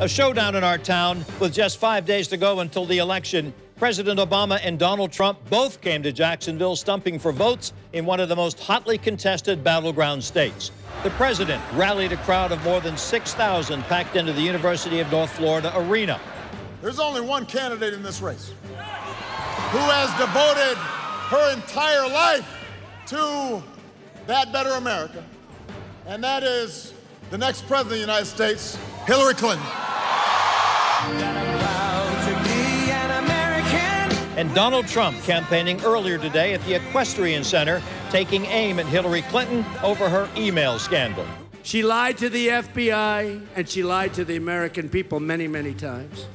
A showdown in our town with just 5 days to go until the election. President Obama and Donald Trump both came to Jacksonville stumping for votes in one of the most hotly contested battleground states. The president rallied a crowd of more than 6,000 packed into the University of North Florida arena. There's only one candidate in this race who has devoted her entire life to that better America, and that is the next president of the United States, Hillary Clinton. And Donald Trump campaigning earlier today at the Equestrian Center, taking aim at Hillary Clinton over her email scandal. She lied to the FBI, and she lied to the American people many, many times.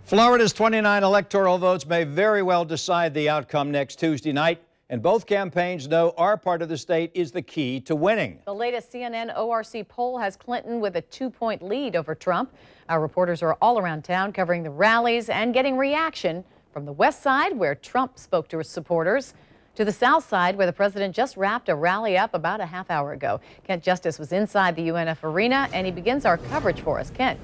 Florida's 29 electoral votes may very well decide the outcome next Tuesday night, and both campaigns know our part of the state is the key to winning. The latest CNN ORC poll has Clinton with a 2-point lead over Trump. Our reporters are all around town covering the rallies and getting reaction from the west side, where Trump spoke to his supporters, to the south side, where the president just wrapped a rally up about a half hour ago. Kent Justice was inside the UNF arena, and he begins our coverage for us. Kent.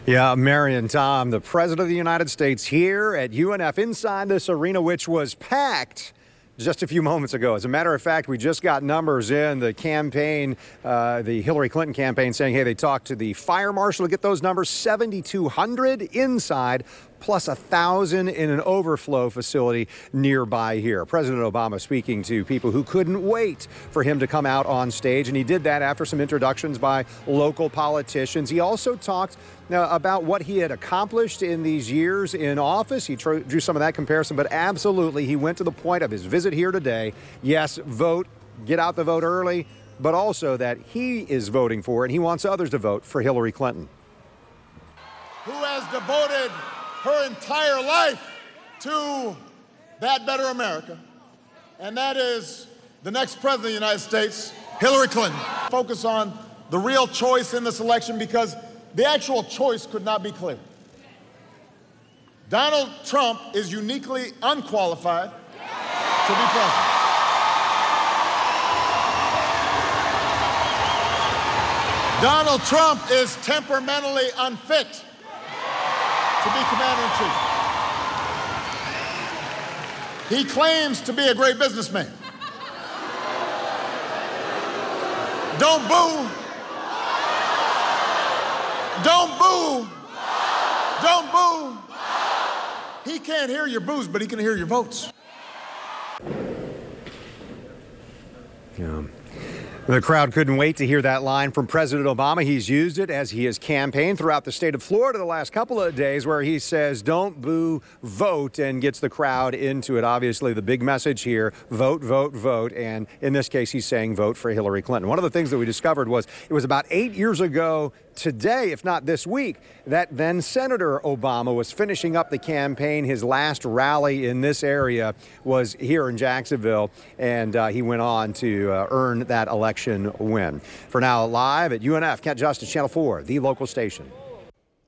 Yeah, Mary and Tom, the President of the United States here at UNF inside this arena, which was packed just a few moments ago. As a matter of fact, we just got numbers in the campaign, the Hillary Clinton campaign, saying, hey, they talked to the fire marshal to get those numbers, 7,200 inside, plus 1,000 in an overflow facility nearby here. President Obama speaking to people who couldn't wait for him to come out on stage, and he did that after some introductions by local politicians. He also talked about what he had accomplished in these years in office. He drew some of that comparison, but absolutely he went to the point of his visit here today. Yes, vote, get out the vote early, but also that he is voting for, and he wants others to vote for Hillary Clinton. Who has devoted her entire life to that better America, and that is the next president of the United States, Hillary Clinton. Focus on the real choice in this election, because the actual choice could not be clear. Donald Trump is uniquely unqualified to be president. Donald Trump is temperamentally unfit to be commander-in-chief. He claims to be a great businessman. Don't boo. Don't boo. Don't boo. He can't hear your boos, but he can hear your votes. Yeah. The crowd couldn't wait to hear that line from President Obama. He's used it as he has campaigned throughout the state of Florida the last couple of days, where he says, don't boo, vote, and gets the crowd into it. Obviously, the big message here, vote, vote, vote. And in this case, he's saying vote for Hillary Clinton. One of the things that we discovered was it was about 8 years ago today, if not this week, that then Senator Obama was finishing up the campaign. His last rally in this area was here in Jacksonville, and he went on to earn that election win. For now, live at UNF, Kent Justice, Channel 4, the local station.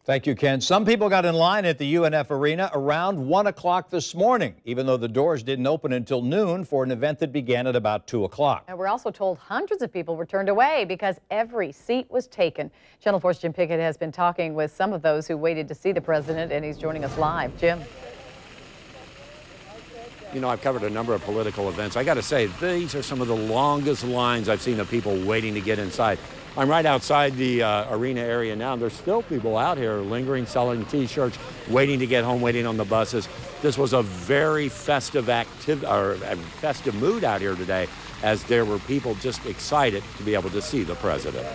Thank you, Ken. Some people got in line at the UNF Arena around 1 o'clock this morning, even though the doors didn't open until noon for an event that began at about 2 o'clock. And we're also told hundreds of people were turned away because every seat was taken. Channel 4's Jim Pickett has been talking with some of those who waited to see the president, and he's joining us live. Jim. You know, I've covered a number of political events. I got to say, these are some of the longest lines I've seen of people waiting to get inside. I'm right outside the arena area now. There's still people out here lingering, selling T-shirts, waiting to get home, waiting on the buses. This was a very festive festive mood out here today, as there were people just excited to be able to see the president.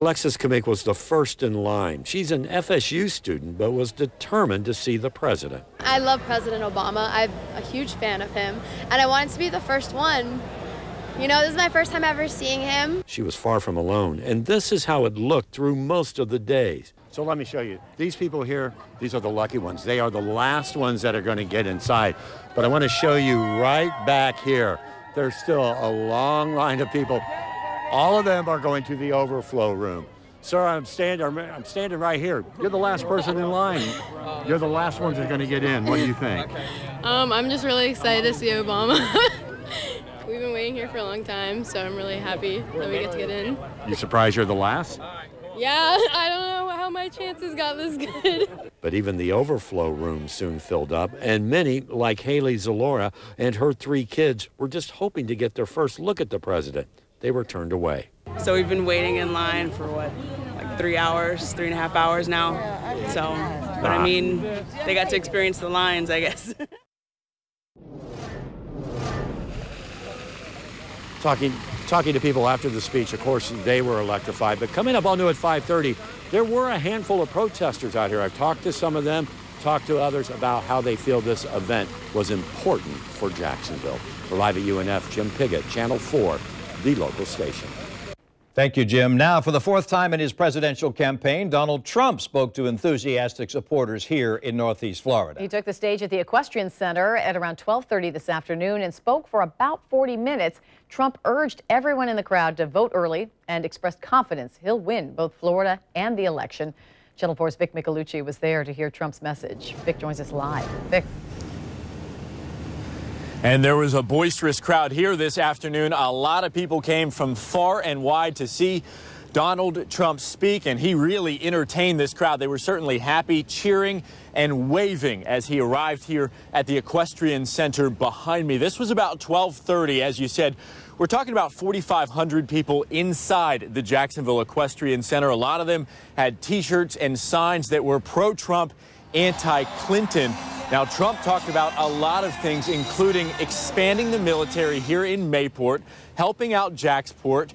Alexis Kamik was the first in line. She's an FSU student, but was determined to see the president. I love President Obama. I'm a huge fan of him, and I wanted to be the first one. You know, this is my first time ever seeing him. She was far from alone, and this is how it looked through most of the days. So let me show you. These people here, these are the lucky ones. They are the last ones that are going to get inside. But I want to show you right back here. There's still a long line of people. All of them are going to the overflow room. Sir, I'm standing right here. You're the last person in line. You're the last ones that are going to get in. What do you think? I'm just really excited to see Obama. We've been waiting waiting here for a long time, so I'm really happy that we get to get in. You surprised you're the last? Yeah, I don't know how my chances got this good. But even the overflow room soon filled up, and many, like Haley Zalora and her 3 kids, were just hoping to get their first look at the president. They were turned away. So we've been waiting in line for what, like 3 hours, 3.5 hours now. So, but I mean, they got to experience the lines, I guess. Talking to people after the speech, of course, they were electrified. But coming up all new at 5:30, there were a handful of protesters out here. I've talked to some of them, talked to others about how they feel this event was important for Jacksonville. We're live at UNF. Jim Piggott, Channel 4, the local station. Thank you, Jim. Now, for the 4th time in his presidential campaign, Donald Trump spoke to enthusiastic supporters here in Northeast Florida. He took the stage at the Equestrian Center at around 12:30 this afternoon and spoke for about 40 minutes. Trump urged everyone in the crowd to vote early and expressed confidence he'll win both Florida and the election. Channel 4's Vic Michelucci was there to hear Trump's message. Vic joins us live. Vic. And there was a boisterous crowd here this afternoon. A lot of people came from far and wide to see Donald Trump speak, and he really entertained this crowd. They were certainly happy, cheering and waving as he arrived here at the Equestrian Center behind me. This was about 12:30, as you said. We're talking about 4,500 people inside the Jacksonville Equestrian Center. A lot of them had T-shirts and signs that were pro-Trump, anti-Clinton. Now, Trump talked about a lot of things, including expanding the military here in Mayport, helping out Jacksport,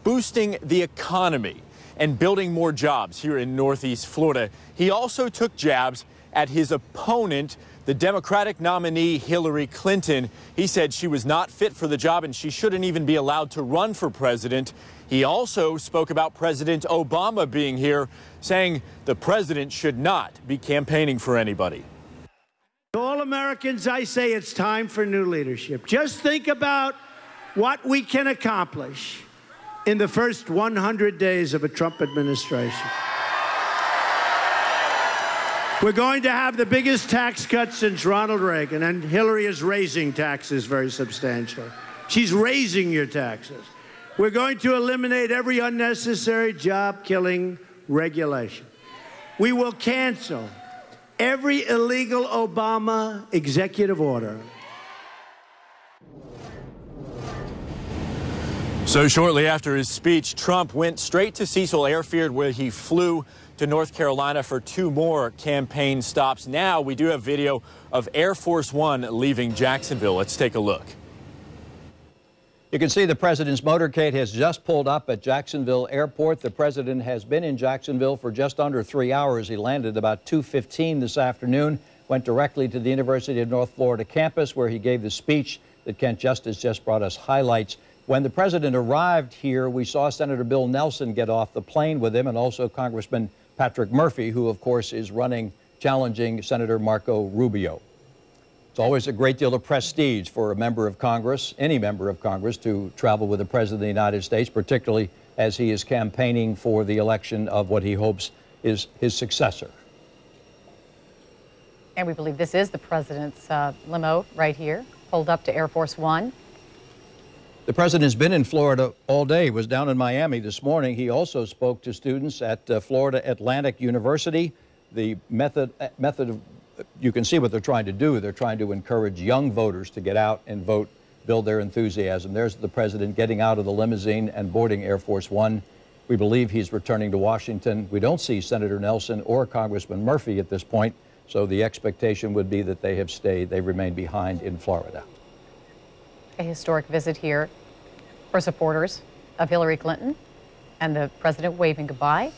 boosting the economy, and building more jobs here in Northeast Florida. He also took jabs at his opponent, the Democratic nominee Hillary Clinton. He said she was not fit for the job and she shouldn't even be allowed to run for president. He also spoke about President Obama being here, saying the president should not be campaigning for anybody. To all Americans, I say it's time for new leadership. Just think about what we can accomplish in the first 100 days of a Trump administration. We're going to have the biggest tax cut since Ronald Reagan, and Hillary is raising taxes very substantially. She's raising your taxes. We're going to eliminate every unnecessary job-killing regulation. We will cancel every illegal Obama executive order. So shortly after his speech, Trump went straight to Cecil Airfield, where he flew to North Carolina for 2 more campaign stops. Now we do have video of Air Force One leaving Jacksonville. Let's take a look. You can see the president's motorcade has just pulled up at Jacksonville Airport. The president has been in Jacksonville for just under 3 hours. He landed about 2:15 this afternoon, went directly to the University of North Florida campus, where he gave the speech that Kent Justice just brought us highlights. When the president arrived here, we saw Senator Bill Nelson get off the plane with him, and also Congressman Patrick Murphy, who of course is running, challenging Senator Marco Rubio. It's always a great deal of prestige for a member of Congress, any member of Congress, to travel with the President of the United States, particularly as he is campaigning for the election of what he hopes is his successor. And we believe this is the president's limo right here, pulled up to Air Force One. The president has been in Florida all day. He was down in Miami this morning. He also spoke to students at Florida Atlantic University. The method of, you can see what they're trying to do. They're trying to encourage young voters to get out and vote, build their enthusiasm. There's the president getting out of the limousine and boarding Air Force One. We believe he's returning to Washington. We don't see Senator Nelson or Congressman Murphy at this point, so the expectation would be that they have stayed, they remain behind in Florida. A historic visit here for supporters of Hillary Clinton, and the president waving goodbye.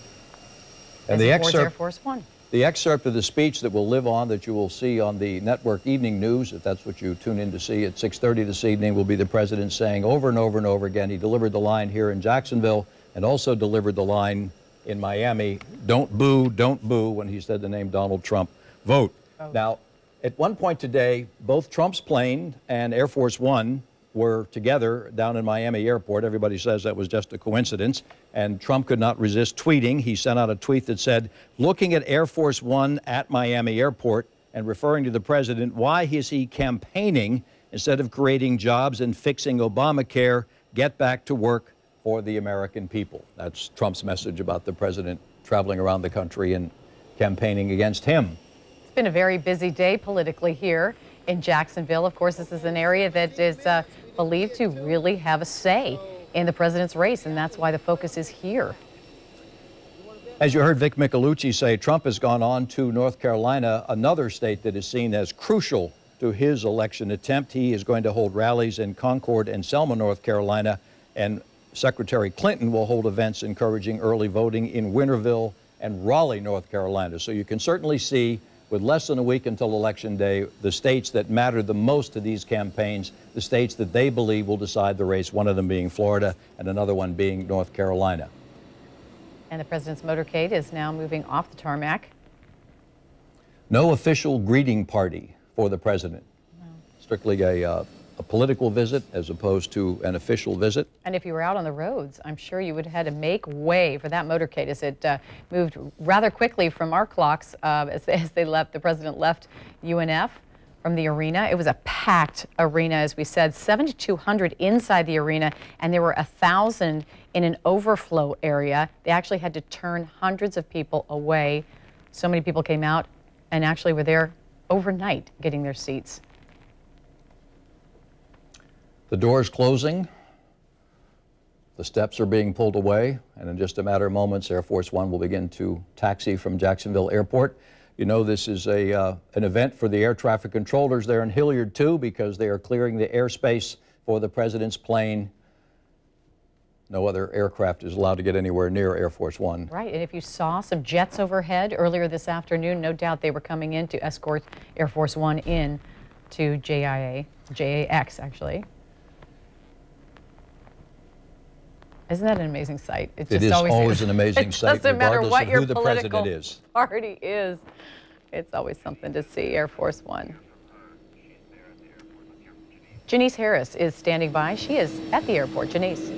And the excerpt, Air Force One. The excerpt of the speech that will live on, that you will see on the network evening news, if that's what you tune in to see at 6:30 this evening, will be the president saying over and over and over again. He delivered the line here in Jacksonville and also delivered the line in Miami, don't boo, when he said the name Donald Trump, vote. Now, at one point today, both Trump's plane and Air Force One were together down in Miami airport. Everybody says that was just a coincidence, and Trump could not resist tweeting. He sent out a tweet that said, looking at Air Force One at Miami airport and referring to the president, why is he campaigning Instead of creating jobs and fixing Obamacare, get back to work for the American people. That's Trump's message about the president traveling around the country and campaigning against him. It's been a very busy day politically here in Jacksonville. Of course, this is an area that is believed to really have a say in the president's race, and that's why the focus is here. As you heard Vic Micolucci say, Trump has gone on to North Carolina, another state that is seen as crucial to his election attempt. He is going to hold rallies in Concord and Selma, North Carolina, and Secretary Clinton will hold events encouraging early voting in Winterville and Raleigh, North Carolina. So you can certainly see, with less than a week until Election Day, the states that matter the most to these campaigns, the states that they believe will decide the race, one of them being Florida and another one being North Carolina. And the president's motorcade is now moving off the tarmac. No official greeting party for the president. No. Strictly a political visit as opposed to an official visit. And if you were out on the roads, I'm sure you would have had to make way for that motorcade as it moved rather quickly from our clocks as they left. The president left UNF from the arena. It was a packed arena, as we said, 7,200 inside the arena, and there were 1,000 in an overflow area. They actually had to turn hundreds of people away. So many people came out and actually were there overnight getting their seats. The doors closing, the steps are being pulled away, and in just a matter of moments, Air Force One will begin to taxi from Jacksonville Airport. You know, this is an event for the air traffic controllers there in Hilliard, too, because they are clearing the airspace for the president's plane. No other aircraft is allowed to get anywhere near Air Force One. Right, and if you saw some jets overhead earlier this afternoon, no doubt they were coming in to escort Air Force One in to JAX, actually. Isn't that an amazing sight? It is always an amazing sight, doesn't matter regardless what of your who the political president is. party is. It's always something to see Air Force One. Janice Harris is standing by. She is at the airport. Janice.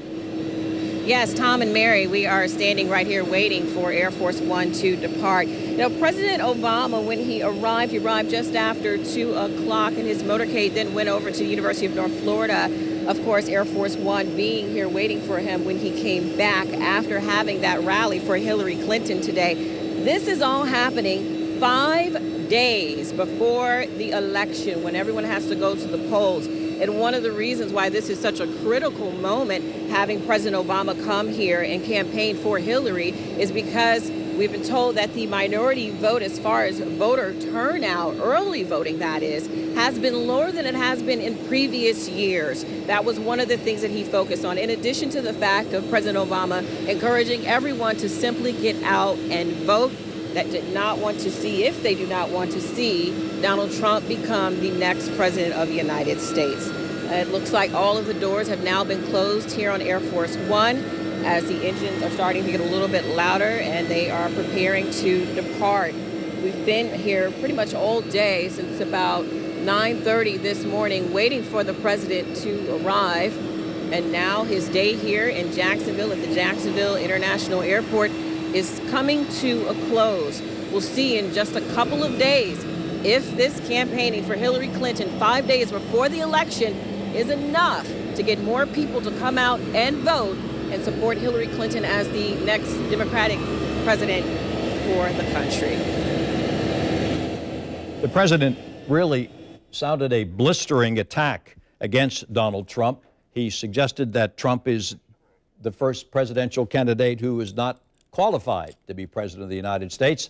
Yes, Tom and Mary, we are standing right here waiting for Air Force One to depart. You know, President Obama, when he arrived just after 2 o'clock, and his motorcade then went over to the University of North Florida. Of course, Air Force One being here waiting for him when he came back after having that rally for Hillary Clinton today. This is all happening 5 days before the election, when everyone has to go to the polls. And one of the reasons why this is such a critical moment, having President Obama come here and campaign for Hillary, is because we've been told that the minority vote, as far as voter turnout, early voting that is, has been lower than it has been in previous years. That was one of the things that he focused on, in addition to the fact of President Obama encouraging everyone to simply get out and vote, that did not want to see, if they do not want to see, Donald Trump become the next president of the United States. It looks like all of the doors have now been closed here on Air Force One as the engines are starting to get a little bit louder and they are preparing to depart. We've been here pretty much all day since about 9:30 this morning waiting for the president to arrive. And now his day here in Jacksonville at the Jacksonville International Airport is coming to a close. We'll see in just a couple of days if this campaigning for Hillary Clinton 5 days before the election is enough to get more people to come out and vote and support Hillary Clinton as the next Democratic president for the country. The president really sounded a blistering attack against Donald Trump. He suggested that Trump is the first presidential candidate who is not qualified to be president of the United States.